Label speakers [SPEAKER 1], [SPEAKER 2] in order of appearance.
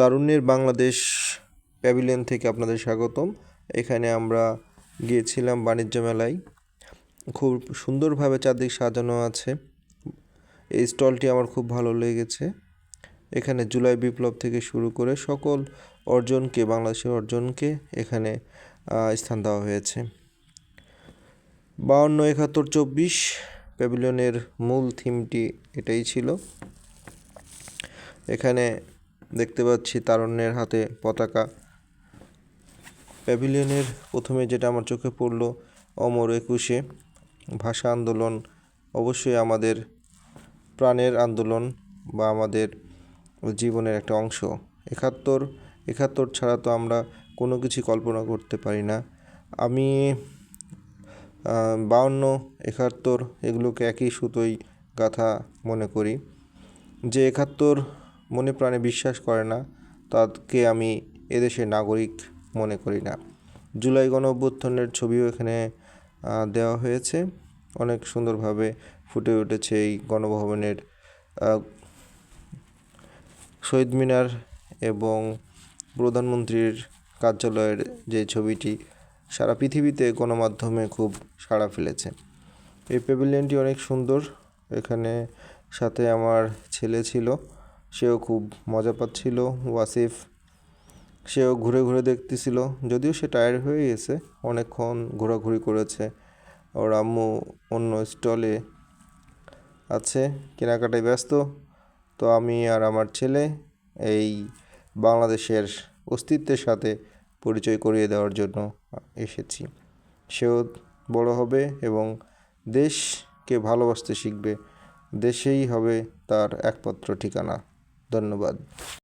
[SPEAKER 1] তারুণ্যের বাংলাদেশ প্যাভিলিয়ন থেকে আপনাদের স্বাগতম। এখানে আমরা গিয়েছিলাম বাণিজ্য মেলায়। খুব সুন্দরভাবে চারদিক সাজানো আছে। এই স্টলটি আমার খুব ভালো লেগেছে। এখানে জুলাই বিপ্লব থেকে শুরু করে সকল অর্জনকে, বাংলাদেশের অর্জনকে এখানে স্থান দেওয়া হয়েছে। 52, 71, 24 প্যাভিলিয়নের মূল থিমটি এটাই ছিল। এখানে দেখতে পাচ্ছি তারুণ্যের হাতে পতাকা। প্যাভিলিয়নের প্রথমে যেটা আমার চোখে পড়ল, অমর 21-এ ভাষা আন্দোলন অবশ্যই আমাদের প্রাণের আন্দোলন বা আমাদের জীবনের একটা অংশ। 71 ছাড়া তো আমরা কোনো কিছু কল্পনা করতে পারি না। আমি 52, 71 এগুলোকে একই সুতোয় গাঁথা মনে করি। যে 71 মনে প্রাণে বিশ্বাস করে না, তাকে আমি এদেশের নাগরিক মনে করি না। জুলাই গণঅভ্যুত্থানের ছবিও এখানে দেওয়া হয়েছে। অনেক সুন্দরভাবে ফুটে উঠেছে এই গণভবনের শহীদ মিনার এবং প্রধানমন্ত্রীর কার্যালয়ের যে ছবিটি সারা পৃথিবীতে গণমাধ্যমে খুব সাড়া ফেলেছে। এই প্যাভিলিয়নটি অনেক সুন্দর। এখানে সাথে আমার ছেলে ছিল, সেও খুব মজা পাচ্ছিল। ওয়াসিফ, সেও ঘুরে ঘুরে দেখতেছিল, যদিও সে টায়ার্ড হয়ে গেছে, অনেকক্ষণ ঘোরাঘুরি করেছে। ওর আম্মু অন্য স্টলে আছে, কেনাকাটায় ব্যস্ত। তো আমি আর আমার ছেলে এই বাংলাদেশের অস্তিত্বের সাথে পরিচয় করিয়ে দেওয়ার জন্য এসেছি। সেও বড় হবে এবং দেশকে ভালোবাসতে শিখবে। দেশেই হবে তার একমাত্র ঠিকানা। ধন্যবাদ।